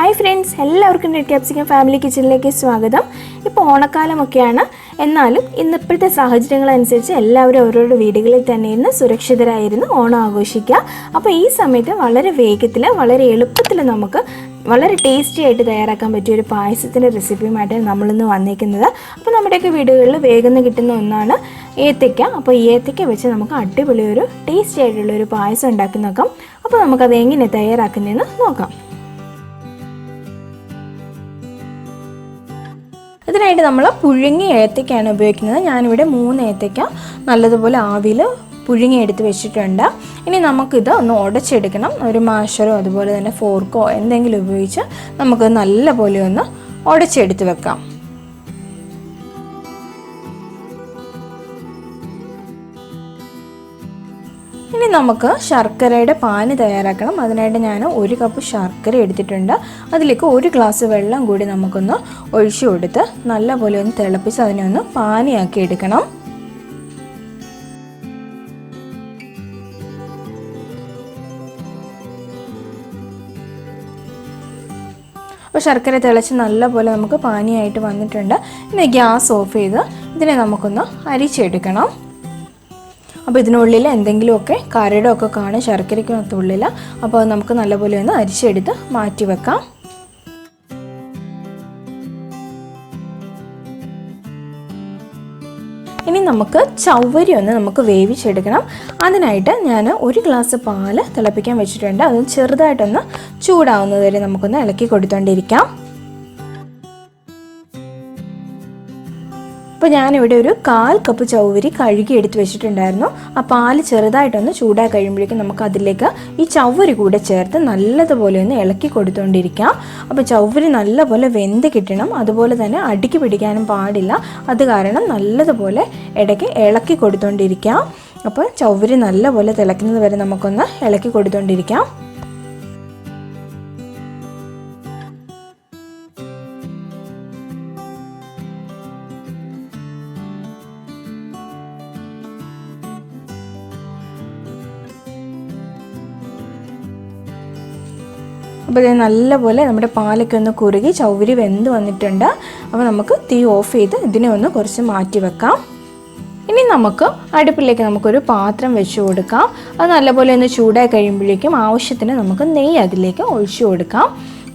Hi friends, എല്ലാവർക്കും red capsicum family കിച്ചണിലേക്ക് സ്വാഗതം. ഇപ്പോൾ ഓണക്കാലമൊക്കെയാണ്. എന്നാലും ഇപ്പോഴത്തെ സാഹചര്യങ്ങളനുസരിച്ച് എല്ലാവരും അവരവരുടെ വീടുകളിൽ തന്നെ ഇരുന്ന് സുരക്ഷിതരായിരുന്നു ഓണം ആഘോഷിക്കുക. അപ്പോൾ ഈ സമയത്ത് വളരെ വേഗത്തിൽ വളരെ എളുപ്പത്തിൽ നമുക്ക് വളരെ ടേസ്റ്റി ആയിട്ട് തയ്യാറാക്കാൻ പറ്റിയ ഒരു പായസത്തിൻ്റെ റെസിപ്പിയുമായിട്ടാണ് നമ്മളിന്ന് വന്നിരിക്കുന്നത്. അപ്പോൾ നമ്മുടെയൊക്കെ വീടുകളിൽ വേഗം കിട്ടുന്ന ഒന്നാണ് ഏത്തയ്ക്ക. അപ്പോൾ ഈ ഏത്തയ്ക്ക വെച്ച് നമുക്ക് അടിപൊളി ഒരു ടേസ്റ്റി ആയിട്ടുള്ളൊരു പായസം ഉണ്ടാക്കി നോക്കാം. അപ്പോൾ നമുക്കത് എങ്ങനെ തയ്യാറാക്കുന്നതെന്ന് നോക്കാം. ഇതിനായിട്ട് നമ്മൾ പുഴുങ്ങിയ ഏത്തയ്ക്കയാണ് ഉപയോഗിക്കുന്നത്. ഞാനിവിടെ 3 ഏത്തയ്ക്ക നല്ലതുപോലെ ആവിയിൽ പുഴുങ്ങി എടുത്ത് വെച്ചിട്ടുണ്ട്. ഇനി നമുക്കിത് ഒന്ന് ഉടച്ചെടുക്കണം. ഒരു മാഷറോ അതുപോലെ തന്നെ ഫോർക്കോ എന്തെങ്കിലും ഉപയോഗിച്ച് നമുക്ക് നല്ലപോലെ ഒന്ന് ഉടച്ചെടുത്ത് വെക്കാം. ഇനി നമുക്ക് ശർക്കരയുടെ പാനി തയ്യാറാക്കണം. അതിനായിട്ട് ഞാൻ 1 കപ്പ് ശർക്കര എടുത്തിട്ടുണ്ട്. അതിലേക്ക് 1 ഗ്ലാസ് വെള്ളം കൂടി നമുക്കൊന്ന് ഒഴിച്ചു കൊടുത്ത് നല്ലപോലെ ഒന്ന് തിളപ്പിച്ച് അതിനെ ഒന്ന് പാനിയാക്കി എടുക്കണം. അപ്പോൾ ശർക്കര തിളച്ച് നല്ലപോലെ നമുക്ക് പാനിയായിട്ട് വന്നിട്ടുണ്ട്. ഇനി ഗ്യാസ് ഓഫ് ചെയ്ത് ഇതിനെ നമുക്കൊന്ന് അരിച്ചെടുക്കണം. അപ്പോൾ ഇതിനുള്ളിൽ എന്തെങ്കിലുമൊക്കെ കരടൊക്കെ കാണും ശർക്കരയ്ക്കകത്തുള്ളിൽ. അപ്പോൾ നമുക്ക് നല്ലപോലെ ഒന്ന് അരിച്ചെടുത്ത് മാറ്റി വെക്കാം. ഇനി നമുക്ക് ചവ്വരി ഒന്ന് നമുക്ക് വേവിച്ചെടുക്കണം. അതിനായിട്ട് ഞാൻ 1 ഗ്ലാസ് പാല് തിളപ്പിക്കാൻ വെച്ചിട്ടുണ്ട്. അത് ചെറുതായിട്ടൊന്ന് ചൂടാവുന്നത് വരെ നമുക്കൊന്ന് ഇളക്കി കൊടുത്തുകൊണ്ടിരിക്കാം. അപ്പോൾ ഞാനിവിടെ ഒരു 1/4 കപ്പ് ചവ്വരി കഴുകി എടുത്ത് വെച്ചിട്ടുണ്ടായിരുന്നു. ആ പാല് ചെറുതായിട്ടൊന്ന് ചൂടായി കഴിയുമ്പോഴേക്കും നമുക്ക് അതിലേക്ക് ഈ ചവ്വരി കൂടെ ചേർത്ത് നല്ലതുപോലെ ഒന്ന് ഇളക്കി കൊടുത്തുകൊണ്ടിരിക്കാം. അപ്പോൾ ചവ്വരി നല്ലപോലെ വെന്ത് കിട്ടണം. അതുപോലെ തന്നെ അടിക്ക് പിടിക്കാനും പാടില്ല. അത് കാരണം നല്ലതുപോലെ ഇടയ്ക്ക് ഇളക്കി കൊടുത്തുകൊണ്ടിരിക്കാം. അപ്പോൾ ചവ്വരി നല്ലപോലെ തിളയ്ക്കുന്നത് വരെ നമുക്കൊന്ന് ഇളക്കി കൊടുത്തുകൊണ്ടിരിക്കാം. അപ്പോൾ ഇത് നല്ലപോലെ നമ്മുടെ പാലൊക്കെ ഒന്ന് കുറുകി ചവ്വരി വെന്ത് വന്നിട്ടുണ്ട്. അപ്പോൾ നമുക്ക് തീ ഓഫ് ചെയ്ത് ഇതിനെ ഒന്ന് കുറച്ച് മാറ്റി വെക്കാം. ഇനി നമുക്ക് അടുപ്പിലേക്ക് നമുക്കൊരു പാത്രം വെച്ച് കൊടുക്കാം. അത് നല്ലപോലെ ഒന്ന് ചൂടായി കഴിയുമ്പോഴേക്കും ആവശ്യത്തിന് നമുക്ക് നെയ്യ് അതിലേക്ക് ഒഴിച്ചു കൊടുക്കാം.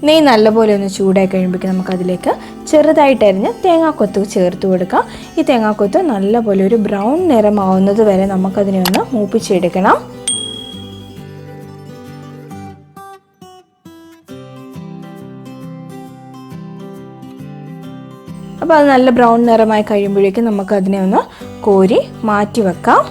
നെയ്യ് നല്ലപോലെ ഒന്ന് ചൂടായി കഴിയുമ്പോഴേക്കും നമുക്കതിലേക്ക് ചെറുതായിട്ടരിഞ്ഞ് തേങ്ങാക്കൊത്ത് ചേർത്ത് കൊടുക്കാം. ഈ തേങ്ങാക്കൊത്ത് നല്ലപോലെ ഒരു ബ്രൗൺ നിറമാവുന്നത് വരെ നമുക്കതിനെ ഒന്ന് മൂപ്പിച്ചെടുക്കണം. അപ്പോൾ അത് നല്ല ബ്രൗൺ നിറമായി കഴിയുമ്പോഴേക്കും നമുക്കതിനെ ഒന്ന് കോരി മാറ്റി വെക്കാം.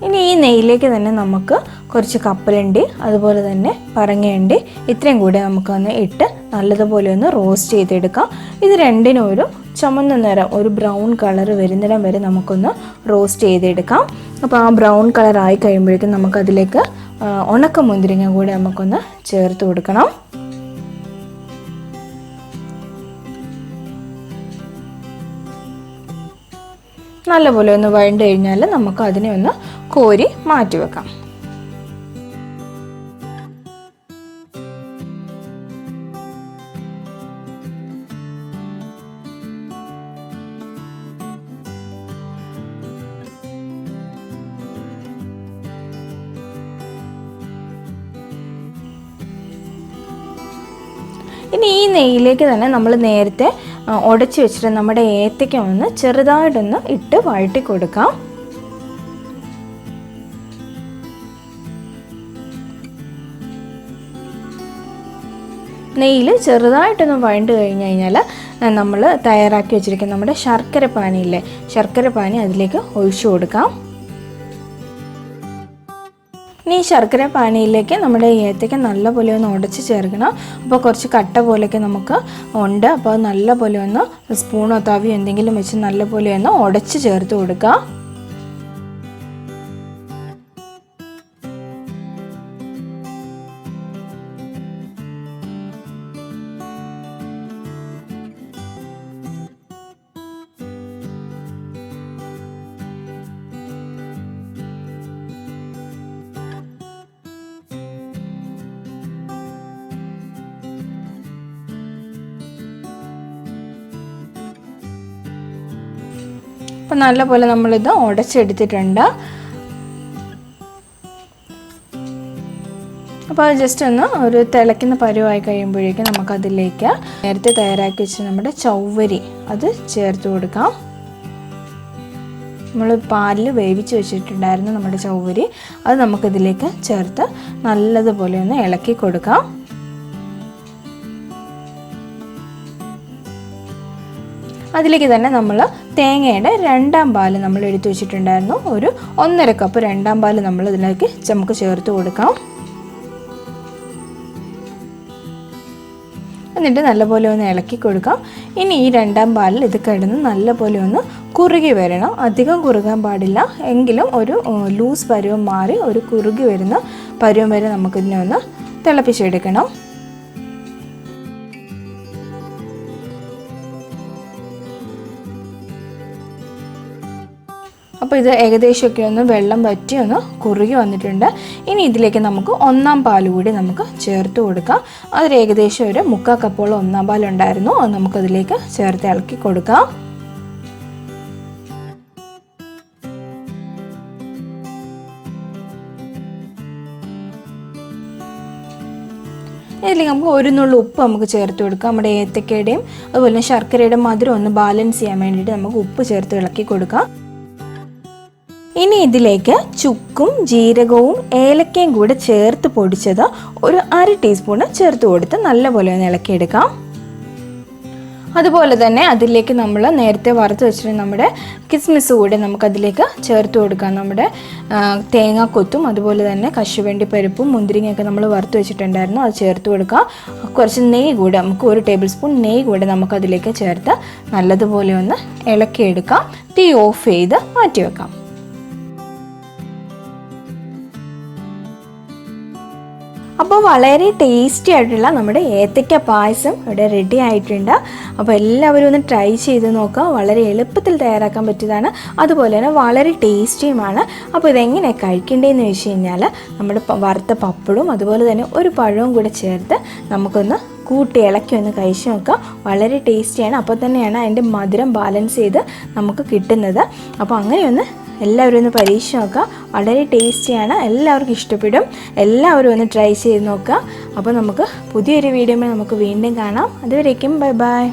ഇനി ഈ നെയ്യിലേക്ക് തന്നെ നമുക്ക് കുറച്ച് കപ്പലണ്ടി അതുപോലെ തന്നെ പറങ്ങയണ്ടി ഇത്രയും കൂടി നമുക്കൊന്ന് ഇട്ട് നല്ലതുപോലെ ഒന്ന് റോസ്റ്റ് ചെയ്തെടുക്കാം. ഇത് രണ്ടിനും ഒരു ചുമന്ന നിറം ഒരു ബ്രൗൺ കളർ വരുന്നിടം വരെ നമുക്കൊന്ന് റോസ്റ്റ് ചെയ്തെടുക്കാം. അപ്പോൾ ആ ബ്രൗൺ കളർ ആയി കഴിയുമ്പോഴേക്കും നമുക്കതിലേക്ക് ഉണക്ക മുന്തിരിങ്ങ കൂടി നമുക്കൊന്ന് ചേർത്ത് കൊടുക്കണം. നല്ലപോലെ ഒന്ന് വഴണ്ട് കഴിഞ്ഞാൽ നമുക്ക് അതിനെ ഒന്ന് കോരി മാറ്റി വെക്കാം. ഇനി ഈ നെയ്യിലേക്ക് തന്നെ നമ്മൾ നേരത്തെ ഉടച്ച് വെച്ചിട്ട് നമ്മുടെ ഏത്തയ്ക്ക ഒന്ന് ചെറുതായിട്ടൊന്ന് ഇട്ട് വഴറ്റി കൊടുക്കാം. നെയ്യിൽ ചെറുതായിട്ടൊന്ന് വഴണ്ട് കഴിഞ്ഞ് കഴിഞ്ഞാൽ നമ്മൾ തയ്യാറാക്കി വെച്ചിരിക്കുന്ന നമ്മുടെ ശർക്കര പാനിയില്ലേ, ശർക്കര പാനി അതിലേക്ക് ഒഴിച്ചു കൊടുക്കാം. ഇനി ഈ ശർക്കര പാനിയിലേക്ക് നമ്മുടെ ഏത്തയ്ക്ക നല്ലപോലെ ഒന്ന് ഉടച്ച് ചേർക്കണം. അപ്പോൾ കുറച്ച് കട്ട പോലെയൊക്കെ നമുക്ക് ഉണ്ട്. അപ്പോൾ നല്ലപോലെ ഒന്ന് സ്പൂണോ തവിയോ എന്തെങ്കിലും വെച്ച് നല്ലപോലെ ഒന്ന് ഉടച്ച് ചേർത്ത് കൊടുക്കുക. അപ്പോൾ നല്ലപോലെ നമ്മളിത് ഉടച്ചെടുത്തിട്ടുണ്ട്. അപ്പോൾ അത് ജസ്റ്റ് ഒന്ന് ഒരു തിളയ്ക്കുന്ന പരുവായി കഴിയുമ്പോഴേക്കും നമുക്കതിലേക്ക് നേരത്തെ തയ്യാറാക്കി വെച്ച് നമ്മുടെ ചവ്വരി അത് ചേർത്ത് കൊടുക്കാം. നമ്മൾ പാലിൽ വേവിച്ച് വെച്ചിട്ടുണ്ടായിരുന്നു നമ്മുടെ ചവ്വരി, അത് നമുക്കിതിലേക്ക് ചേർത്ത് നല്ലതുപോലെ ഒന്ന് ഇളക്കി കൊടുക്കാം. അതിലേക്ക് തന്നെ നമ്മൾ തേങ്ങയുടെ രണ്ടാം പാല് നമ്മൾ എടുത്തു വെച്ചിട്ടുണ്ടായിരുന്നു. ഒരു 1.5 കപ്പ് രണ്ടാം പാല് നമ്മൾ ഇതിലേക്ക് നമുക്ക് ചേർത്ത് കൊടുക്കാം. എന്നിട്ട് നല്ലപോലെ ഒന്ന് ഇളക്കി കൊടുക്കാം. ഇനി ഈ രണ്ടാം പാലിൽ ഇത് കിടന്ന് നല്ലപോലെ ഒന്ന് കുറുകി വരണം. അധികം കുറുകാൻ പാടില്ല, എങ്കിലും ഒരു ലൂസ് പരുവം മാറി ഒരു കുറുകി വരുന്ന പരുവം വരെ നമുക്കിതിനെ ഒന്ന് തിളപ്പിച്ചെടുക്കണം. അപ്പോൾ ഇത് ഏകദേശമൊക്കെ ഒന്ന് വെള്ളം വറ്റി ഒന്ന് കുറുകി വന്നിട്ടുണ്ട്. ഇനി ഇതിലേക്ക് നമുക്ക് ഒന്നാം പാൽ കൂടി നമുക്ക് ചേർത്ത് കൊടുക്കാം. അതിൽ ഏകദേശം ഒരു 3/4 കപ്പോളം ഒന്നാം പാലുണ്ടായിരുന്നു, അത് നമുക്കതിലേക്ക് ചേർത്ത് ഇളക്കി കൊടുക്കാം. ഇതിലേക്ക് നമുക്ക് 1 നുള്ളി ഉപ്പ് നമുക്ക് ചേർത്ത് കൊടുക്കാം. നമ്മുടെ ഏത്തക്കയുടെയും അതുപോലെ ശർക്കരയുടെ മധുരം ഒന്ന് ബാലൻസ് ചെയ്യാൻ വേണ്ടിയിട്ട് നമുക്ക് ഉപ്പ് ചേർത്ത് ഇളക്കി കൊടുക്കാം. ഇനി ഇതിലേക്ക് ചുക്കും ജീരകവും ഏലക്കയും കൂടെ ചേർത്ത് പൊടിച്ചത് ഒരു 1/2 ടീസ്പൂൺ ചേർത്ത് കൊടുത്ത് നല്ലപോലെ ഒന്ന് ഇളക്കിയെടുക്കാം. അതുപോലെ തന്നെ അതിലേക്ക് നമ്മൾ നേരത്തെ വറുത്ത് വെച്ചിട്ട് നമ്മുടെ കിസ്മിസ് കൂടെ നമുക്കതിലേക്ക് ചേർത്ത് കൊടുക്കാം. നമ്മുടെ തേങ്ങ കൊത്തും അതുപോലെ തന്നെ കശുവണ്ടി പരിപ്പും മുന്തിരിങ്ങയൊക്കെ നമ്മൾ വറുത്ത് വെച്ചിട്ടുണ്ടായിരുന്നു, അത് ചേർത്ത് കൊടുക്കാം. കുറച്ച് നെയ്യ് കൂടെ നമുക്ക് 1 ടേബിൾ സ്പൂൺ നെയ്യ് കൂടെ നമുക്കതിലേക്ക് ചേർത്ത് നല്ലതുപോലെ ഒന്ന് ഇളക്കിയെടുക്കാം. തീ ഓഫ് ചെയ്ത് മാറ്റി വെക്കാം. അപ്പോൾ വളരെ ടേസ്റ്റി ആയിട്ടുള്ള നമ്മുടെ ഏത്തയ്ക്ക പായസം ഇവിടെ റെഡി ആയിട്ടുണ്ട്. അപ്പോൾ എല്ലാവരും ഒന്ന് ട്രൈ ചെയ്ത് നോക്കുക. വളരെ എളുപ്പത്തിൽ തയ്യാറാക്കാൻ പറ്റിയതാണ്, അതുപോലെ തന്നെ വളരെ ടേസ്റ്റിയുമാണ്. അപ്പോൾ ഇതെങ്ങനെ കഴിക്കേണ്ടതെന്ന് വെച്ച് കഴിഞ്ഞാൽ നമ്മുടെ വറുത്ത പപ്പടും അതുപോലെ തന്നെ ഒരു പഴവും കൂടെ ചേർത്ത് നമുക്കൊന്ന് കൂട്ടി ഇളക്കി ഒന്ന് കഴിച്ച് നോക്കാം. വളരെ ടേസ്റ്റിയാണ്. അപ്പോൾ തന്നെയാണ് അതിൻ്റെ മധുരം ബാലൻസ് ചെയ്ത് നമുക്ക് കിട്ടുന്നത്. അപ്പോൾ അങ്ങനെയൊന്ന് എല്ലാവരും ഒന്ന് പരീക്ഷിച്ച് നോക്കുക. വളരെ ടേസ്റ്റിയാണ്, എല്ലാവർക്കും ഇഷ്ടപ്പെടും. എല്ലാവരും ഒന്ന് ട്രൈ ചെയ്ത് നോക്കുക. അപ്പോൾ നമുക്ക് പുതിയൊരു വീഡിയോയിൽ നമുക്ക് വീണ്ടും കാണാം. അതുവരേക്കും ബൈ ബൈ.